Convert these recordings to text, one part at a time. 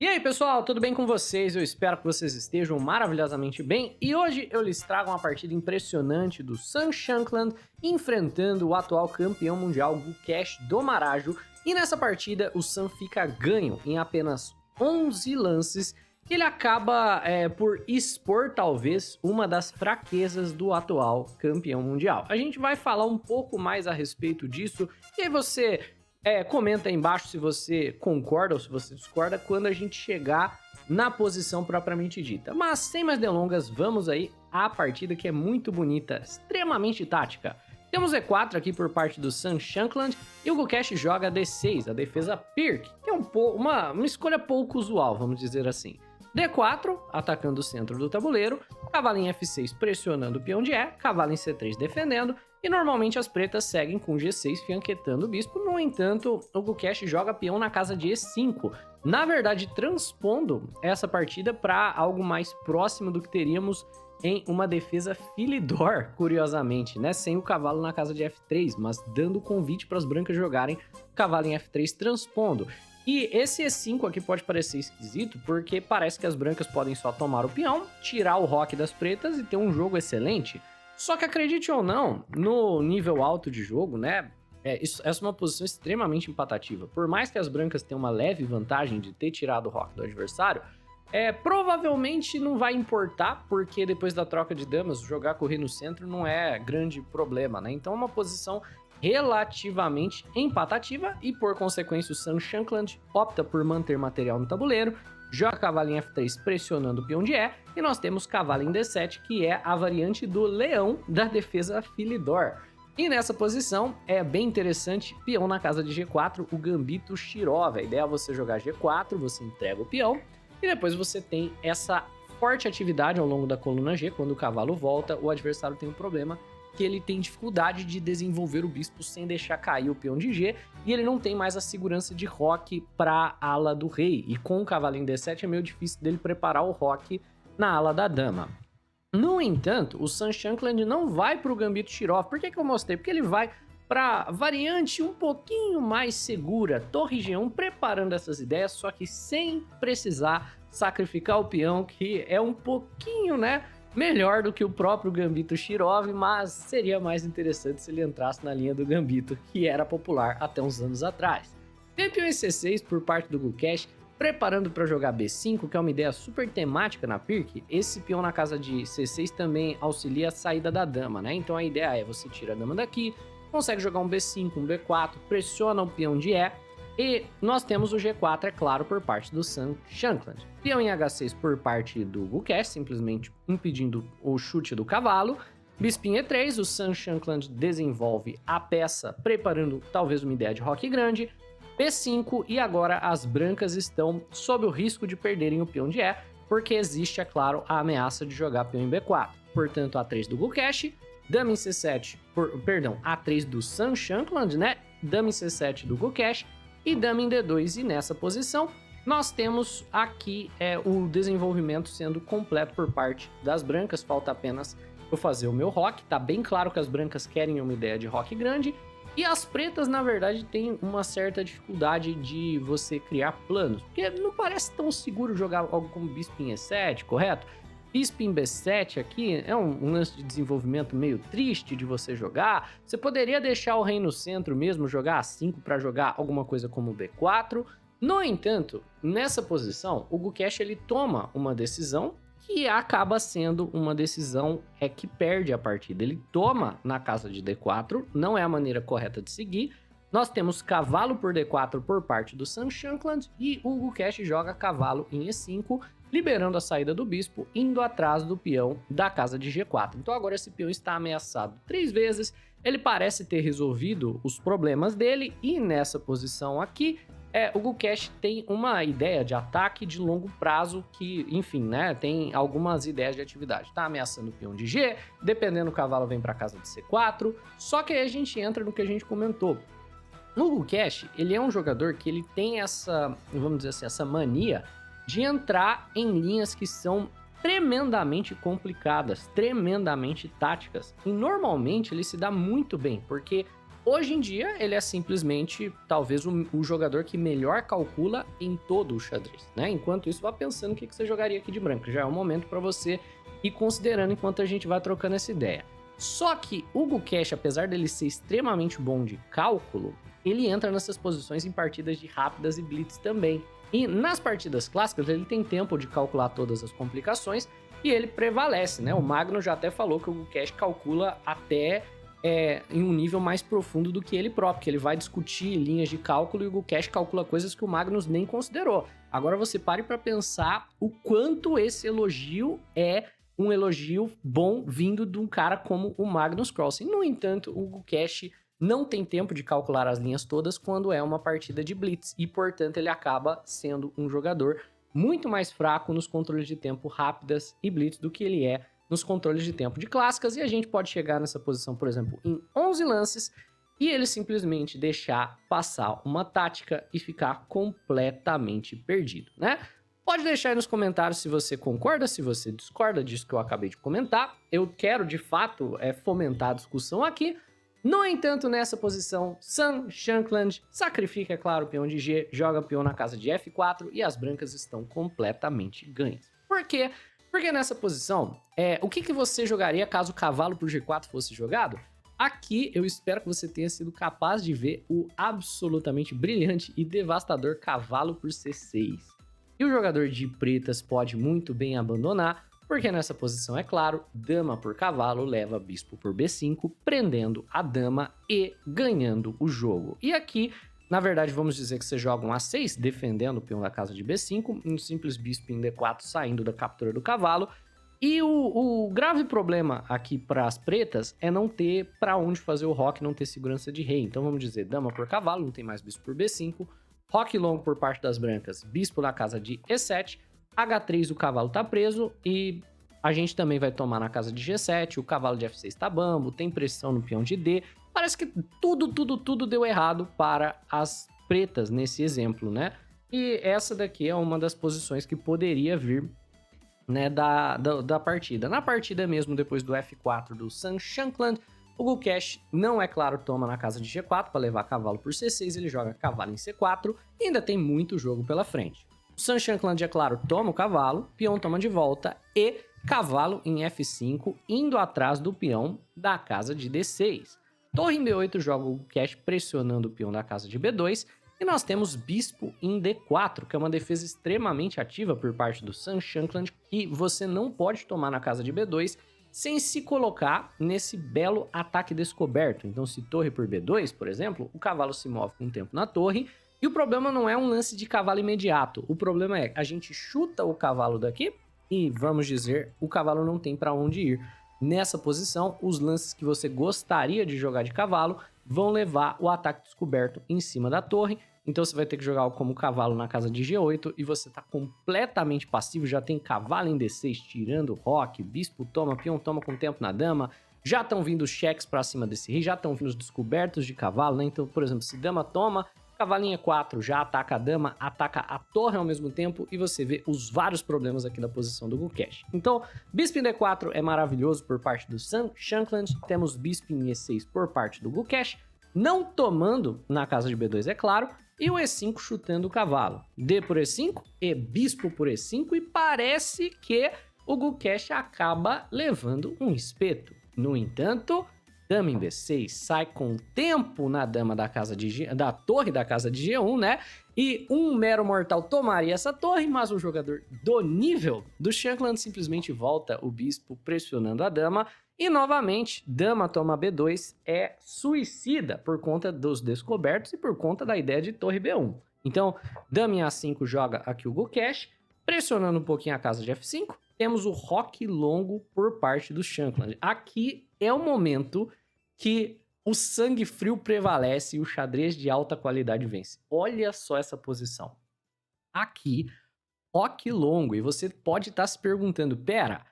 E aí, pessoal, tudo bem com vocês? Eu espero que vocês estejam maravilhosamente bem. E hoje eu lhes trago uma partida impressionante do Sun Shankland enfrentando o atual campeão mundial Gukesh do Marajo. E nessa partida o Sun fica ganho em apenas 11 lances, que ele acaba por expor talvez uma das fraquezas do atual campeão mundial. A gente vai falar um pouco mais a respeito disso e aí você comenta aí embaixo se você concorda ou se você discorda quando a gente chegar na posição propriamente dita. Mas sem mais delongas, vamos aí à partida que é muito bonita, extremamente tática. Temos E4 aqui por parte do Sun Shankland e o Gukesh joga D6, a defesa Pirk, que é uma escolha pouco usual, vamos dizer assim. D4, atacando o centro do tabuleiro, cavalo em F6 pressionando o peão de E, cavalo em C3 defendendo, e normalmente as pretas seguem com G6 fianquetando o bispo. No entanto, o Gukesh joga peão na casa de E5, na verdade transpondo essa partida para algo mais próximo do que teríamos em uma defesa Philidor, curiosamente, né? Sem o cavalo na casa de F3, mas dando convite para as brancas jogarem cavalo em F3 transpondo. E esse E5 aqui pode parecer esquisito, porque parece que as brancas podem só tomar o peão, tirar o roque das pretas e ter um jogo excelente. Só que acredite ou não, no nível alto de jogo, né, essa é uma posição extremamente empatativa. Por mais que as brancas tenham uma leve vantagem de ter tirado o roque do adversário, provavelmente não vai importar, porque depois da troca de damas, jogar correr no centro não é grande problema, né? Então é uma posição relativamente empatativa e, por consequência, o Sun Shankland opta por manter material no tabuleiro, joga cavalo em F3 pressionando o peão de E, e nós temos cavalo em D7, que é a variante do leão da defesa Philidor. E nessa posição é bem interessante, peão na casa de G4, o gambito Shirov. A ideia é você jogar G4, você entrega o peão, e depois você tem essa forte atividade ao longo da coluna G. Quando o cavalo volta, o adversário tem um problema, que ele tem dificuldade de desenvolver o bispo sem deixar cair o peão de G, e ele não tem mais a segurança de roque para a ala do rei, e com o cavalo em D7 é meio difícil dele preparar o roque na ala da dama. No entanto, o Sun Shankland não vai para o gambito Shirov. Por que eu mostrei? Porque ele vai para variante um pouquinho mais segura, torre G1, preparando essas ideias, só que sem precisar sacrificar o peão, que é um pouquinho, né, melhor do que o próprio gambito Shirov, mas seria mais interessante se ele entrasse na linha do gambito, que era popular até uns anos atrás. Tem peão em C6 por parte do Gukesh, preparando para jogar B5, que é uma ideia super temática na Pirk. Esse peão na casa de C6 também auxilia a saída da dama, né? Então a ideia é você tira a dama daqui, consegue jogar um B5, um B4, pressiona o peão de E, e nós temos o G4, é claro, por parte do Sun Shankland. Peão em H6 por parte do Gukesh, simplesmente impedindo o chute do cavalo. Bispinho E3, o Sun Shankland desenvolve a peça, preparando talvez uma ideia de roque grande. B5, e agora as brancas estão sob o risco de perderem o peão de E, porque existe, é claro, a ameaça de jogar peão em B4. Portanto, A3 do Gukesh, dama em C7, A3 do Sun Shankland, né? Dama em C7 do Gukesh, e dama em D2, e nessa posição nós temos aqui o desenvolvimento sendo completo por parte das brancas. Falta apenas eu fazer o meu roque. Tá bem claro que as brancas querem uma ideia de roque grande, e as pretas, na verdade, têm uma certa dificuldade de você criar planos, porque não parece tão seguro jogar algo como bispo em E7, correto? Bispo em B7 aqui é um lance de desenvolvimento meio triste de você jogar. Você poderia deixar o rei no centro mesmo, jogar A5 para jogar alguma coisa como B4. No entanto, nessa posição, o Gukesh ele toma uma decisão que acaba sendo uma decisão que perde a partida. Ele toma na casa de D4, não é a maneira correta de seguir. Nós temos cavalo por D4 por parte do Sun Shankland, e o Gukesh joga cavalo em E5, liberando a saída do bispo, indo atrás do peão da casa de G4. Então agora esse peão está ameaçado 3 vezes, ele parece ter resolvido os problemas dele, e nessa posição aqui, o Gukesh tem uma ideia de ataque de longo prazo que, enfim, né, tem algumas ideias de atividade. Tá ameaçando o peão de G, dependendo o cavalo vem para casa de C4, só que aí a gente entra no que a gente comentou. O Gukesh, ele é um jogador que ele tem essa, vamos dizer assim, essa mania de entrar em linhas que são tremendamente complicadas, tremendamente táticas. E normalmente ele se dá muito bem, porque Hoje em dia, ele é simplesmente, talvez, o jogador que melhor calcula em todo o xadrez, né? Enquanto isso, vá pensando o que você jogaria aqui de branco. Já é um momento para você ir considerando enquanto a gente vai trocando essa ideia. Só que o Gukesh, apesar dele ser extremamente bom de cálculo, ele entra nessas posições em partidas de rápidas e blitz também. E nas partidas clássicas, ele tem tempo de calcular todas as complicações e ele prevalece, né? O Magnus já até falou que o Gukesh calcula até em um nível mais profundo do que ele próprio, que ele vai discutir linhas de cálculo e o Gukesh calcula coisas que o Magnus nem considerou. Agora você pare para pensar o quanto esse elogio é um elogio bom vindo de um cara como o Magnus Carlsen. No entanto, o Gukesh não tem tempo de calcular as linhas todas quando é uma partida de blitz e, portanto, ele acaba sendo um jogador muito mais fraco nos controles de tempo rápidas e blitz do que ele é nos controles de tempo de clássicas, e a gente pode chegar nessa posição, por exemplo, em 11 lances, e ele simplesmente deixar passar uma tática e ficar completamente perdido, né? Pode deixar aí nos comentários se você concorda, se você discorda disso que eu acabei de comentar. Eu quero, de fato, fomentar a discussão aqui. No entanto, nessa posição, Sun Shankland sacrifica, é claro, o peão de G, joga o peão na casa de F4 e as brancas estão completamente ganhas. Por quê? Porque nessa posição, o que você jogaria caso o cavalo por G4 fosse jogado? Aqui eu espero que você tenha sido capaz de ver o absolutamente brilhante e devastador cavalo por C6. E o jogador de pretas pode muito bem abandonar, porque nessa posição, é claro, dama por cavalo leva bispo por B5, prendendo a dama e ganhando o jogo. E aqui, na verdade, vamos dizer que você joga um A6, defendendo o peão da casa de B5, um simples bispo em D4 saindo da captura do cavalo. E o grave problema aqui para as pretas é não ter para onde fazer o roque, não ter segurança de rei. Então vamos dizer, dama por cavalo, não tem mais bispo por B5, roque longo por parte das brancas, bispo na casa de E7, H3 o cavalo tá preso e a gente também vai tomar na casa de G7, o cavalo de F6 tá bambo, tem pressão no peão de D. Parece que tudo deu errado para as pretas nesse exemplo, né? E essa daqui é uma das posições que poderia vir, né, da partida. Na partida mesmo, depois do F4 do Sun Shankland, o Gukesh não, é claro, toma na casa de G4 para levar cavalo por C6, ele joga cavalo em C4 e ainda tem muito jogo pela frente. O Sun Shankland, é claro, toma o cavalo, peão toma de volta e cavalo em F5, indo atrás do peão da casa de D6. Torre em B8 joga o Gukesh pressionando o peão da casa de B2 e nós temos bispo em D4, que é uma defesa extremamente ativa por parte do Sun Shankland, que você não pode tomar na casa de B2 sem se colocar nesse belo ataque descoberto. Então, se torre por B2, por exemplo, o cavalo se move com o tempo na torre, e o problema não é um lance de cavalo imediato, o problema é a gente chuta o cavalo daqui e, vamos dizer, o cavalo não tem para onde ir. Nessa posição, os lances que você gostaria de jogar de cavalo vão levar o ataque descoberto em cima da torre, então você vai ter que jogar como cavalo na casa de G8 e você tá completamente passivo, já tem cavalo em D6 tirando roque, bispo toma, peão toma com tempo na dama, já estão vindo cheques pra cima desse rei, já estão vindo os descobertos de cavalo, né? Então, por exemplo, se dama toma, cavalinho E4 já ataca a dama, ataca a torre ao mesmo tempo e você vê os vários problemas aqui da posição do Gukesh. Então, bispo em D4 é maravilhoso por parte do Sun Shankland, temos bispo em E6 por parte do Gukesh, não tomando na casa de B2, é claro, e o E5 chutando o cavalo. D por E5 e bispo por E5 e parece que o Gukesh acaba levando um espeto. No entanto, dama em B6 sai com tempo na dama da torre da casa de G1, né? E um mero mortal tomaria essa torre, mas o jogador do nível do Shankland simplesmente volta o bispo pressionando a dama. E novamente, dama toma B2 é suicida por conta dos descobertos e por conta da ideia de torre B1. Então, dama em A5 joga aqui o Gukesh, pressionando um pouquinho a casa de F5. Temos o roque longo por parte do Shankland. Aqui é o momento que o sangue frio prevalece e o xadrez de alta qualidade vence. Olha só essa posição. Aqui, roque longo. E você pode estar se perguntando, pera,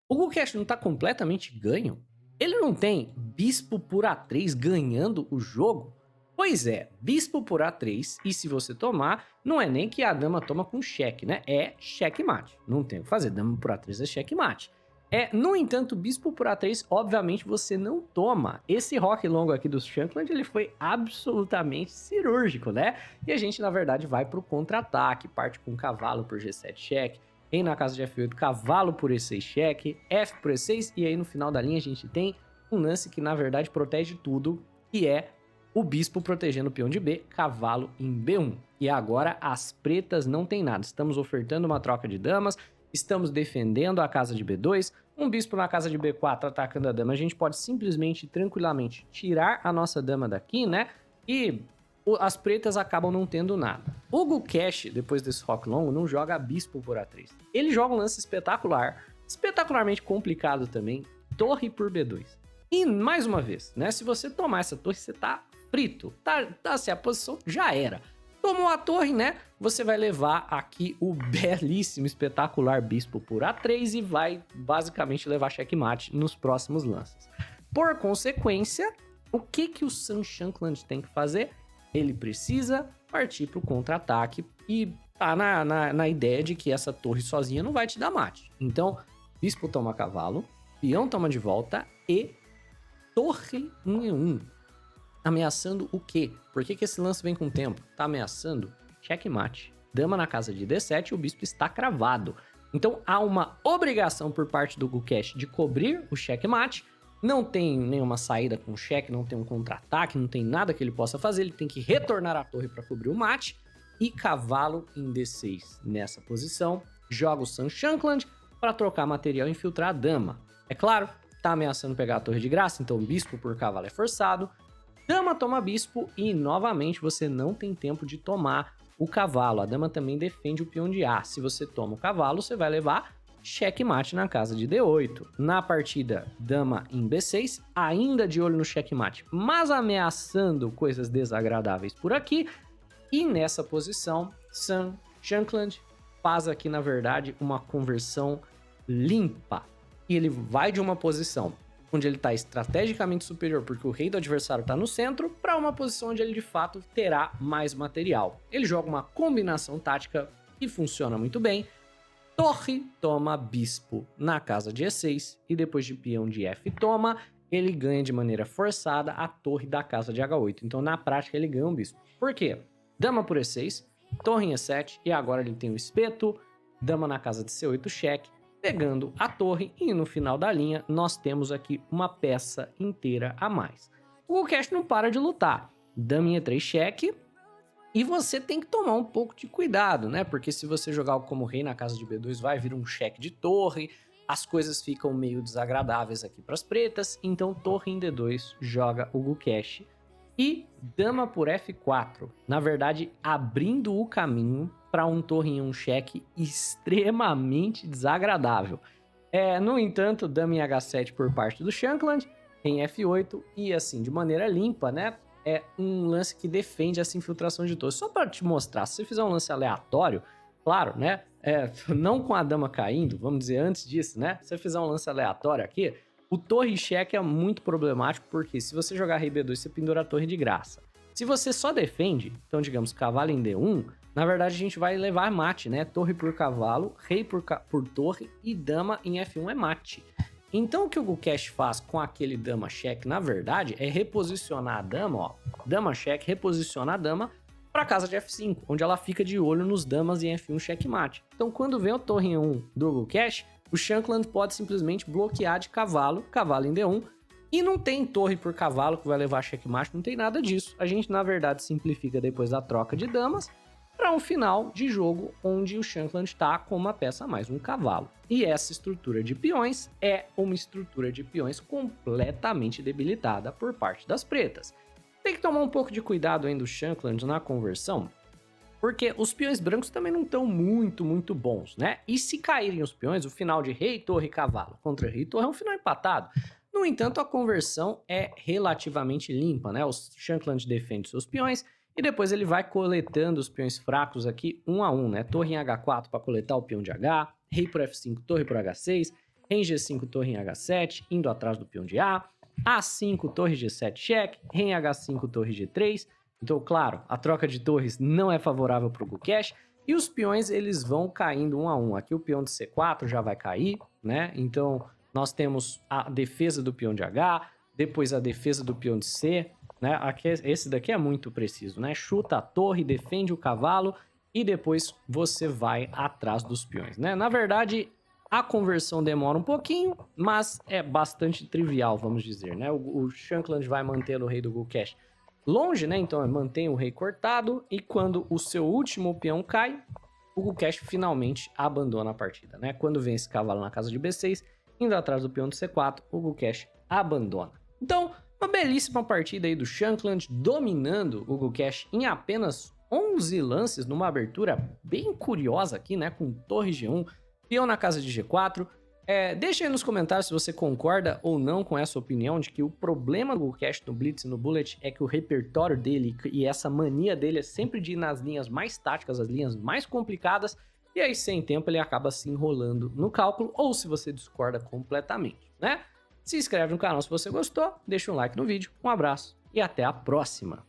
o Gukesh não está completamente ganho? Ele não tem bispo por A3 ganhando o jogo? Pois é, bispo por A3, e se você tomar, não é nem que a dama toma com cheque, né? É checkmate. Não tem o que fazer, dama por A3 é checkmate. No entanto, bispo por A3, obviamente você não toma. Esse rock longo aqui do Shankland, ele foi absolutamente cirúrgico, né? E a gente, na verdade, vai pro contra-ataque, parte com cavalo por G7 cheque, rei na casa de F8, cavalo por E6 cheque, F por E6, e aí no final da linha a gente tem um lance que, na verdade, protege tudo, que é o bispo protegendo o peão de B, cavalo em B1. E agora as pretas não tem nada. Estamos ofertando uma troca de damas, estamos defendendo a casa de B2, um bispo na casa de B4 atacando a dama. A gente pode simplesmente, tranquilamente, tirar a nossa dama daqui, né? E as pretas acabam não tendo nada. O Gukesh, depois desse rock longo, não joga bispo por A3. Ele joga um lance espetacular, espetacularmente complicado também, torre por B2. E, mais uma vez, né? Se você tomar essa torre, você tá frito. Tá assim, a posição já era. Tomou a torre, né? Você vai levar aqui o belíssimo, espetacular bispo por A3 e vai basicamente levar checkmate nos próximos lances. Por consequência, o que o Sun Shankland tem que fazer? Ele precisa partir para o contra-ataque e tá na ideia de que essa torre sozinha não vai te dar mate. Então, bispo toma cavalo, peão toma de volta e torre em E1. Ameaçando o quê? Por que esse lance vem com tempo? Tá ameaçando checkmate. Dama na casa de D7 e o bispo está cravado. Então há uma obrigação por parte do Gukesh de cobrir o checkmate. Não tem nenhuma saída com cheque, não tem um contra-ataque, não tem nada que ele possa fazer. Ele tem que retornar a torre para cobrir o mate. E cavalo em D6 nessa posição. Joga o Sun Shankland para trocar material e infiltrar a dama. É claro, tá ameaçando pegar a torre de graça, então bispo por cavalo é forçado. Dama toma bispo e, novamente, você não tem tempo de tomar o cavalo. A dama também defende o peão de A. Se você toma o cavalo, você vai levar checkmate na casa de D8. Na partida, dama em B6, ainda de olho no checkmate, mas ameaçando coisas desagradáveis por aqui. E nessa posição, Sun Shankland faz aqui, na verdade, uma conversão limpa. E ele vai de uma posição onde ele está estrategicamente superior, porque o rei do adversário está no centro, para uma posição onde ele de fato terá mais material. Ele joga uma combinação tática que funciona muito bem. Torre toma bispo na casa de E6 e depois de peão de F toma, ele ganha de maneira forçada a torre da casa de H8. Então na prática ele ganha um bispo. Por quê? Dama por E6, torre em E7 e agora ele tem o espeto, dama na casa de C8 cheque, pegando a torre e no final da linha nós temos aqui uma peça inteira a mais. O Gukesh não para de lutar. Dama em E3 cheque e você tem que tomar um pouco de cuidado, né? Porque se você jogar como rei na casa de B2 vai vir um cheque de torre, as coisas ficam meio desagradáveis aqui para as pretas, então torre em D2 joga o Gukesh. E dama por F4, na verdade abrindo o caminho para um torre em um cheque extremamente desagradável. No entanto, dama em H7 por parte do Shankland, em F8 e assim, de maneira limpa, né? É um lance que defende essa infiltração de torre. Só para te mostrar, se você fizer um lance aleatório, claro, né? Não com a dama caindo, vamos dizer antes disso, né? Se você fizer um lance aleatório aqui, o torre cheque é muito problemático, porque se você jogar rei B2, você pendura a torre de graça. Se você só defende, então digamos cavalo em D1, na verdade a gente vai levar mate, né? Torre por cavalo, rei por torre e dama em F1 é mate. Então o que o Gukesh faz com aquele dama cheque, na verdade, é reposicionar a dama, ó. Dama cheque, reposiciona a dama para casa de F5, onde ela fica de olho nos damas em F1 checkmate. Então quando vem o torre em 1 do Gukesh, o Shankland pode simplesmente bloquear de cavalo, cavalo em D1, e não tem torre por cavalo que vai levar checkmate, não tem nada disso. A gente, na verdade, simplifica depois da troca de damas para um final de jogo onde o Shankland está com uma peça a mais, um cavalo. E essa estrutura de peões é uma estrutura de peões completamente debilitada por parte das pretas. Tem que tomar um pouco de cuidado ainda do Shankland na conversão, porque os peões brancos também não estão muito bons, né? E se caírem os peões, o final de rei, torre e cavalo contra rei e torre é um final empatado. No entanto, a conversão é relativamente limpa, né? O Shankland defende seus peões e depois ele vai coletando os peões fracos aqui um a um, né? Torre em H4 para coletar o peão de H, rei por F5, torre por H6, rei em G5, torre em H7, indo atrás do peão de A, A5, torre G7 cheque, rei em H5, torre G3. Então, claro, a troca de torres não é favorável para o Gukesh e os peões eles vão caindo um a um. Aqui o peão de C4 já vai cair, né? Então nós temos a defesa do peão de H, depois a defesa do peão de C, né? Esse daqui é muito preciso, né? Chuta a torre, defende o cavalo e depois você vai atrás dos peões, né? Na verdade, a conversão demora um pouquinho, mas é bastante trivial, vamos dizer, né? O Shankland vai mantendo o rei do Gukesh longe, né? Então mantém o rei cortado e quando o seu último peão cai, o Gukesh finalmente abandona a partida, né? Quando vem esse cavalo na casa de B6, indo atrás do peão de C4, o Gukesh abandona. Então, uma belíssima partida aí do Shankland, dominando o Gukesh em apenas 11 lances, numa abertura bem curiosa aqui, né? Com torre G1, peão na casa de G4. Deixa aí nos comentários se você concorda ou não com essa opinião de que o problema do Gukesh no Blitz e no Bullet é que o repertório dele e essa mania dele é sempre de ir nas linhas mais táticas, as linhas mais complicadas, e aí sem tempo ele acaba se enrolando no cálculo, ou se você discorda completamente, né? Se inscreve no canal se você gostou, deixa um like no vídeo, um abraço e até a próxima!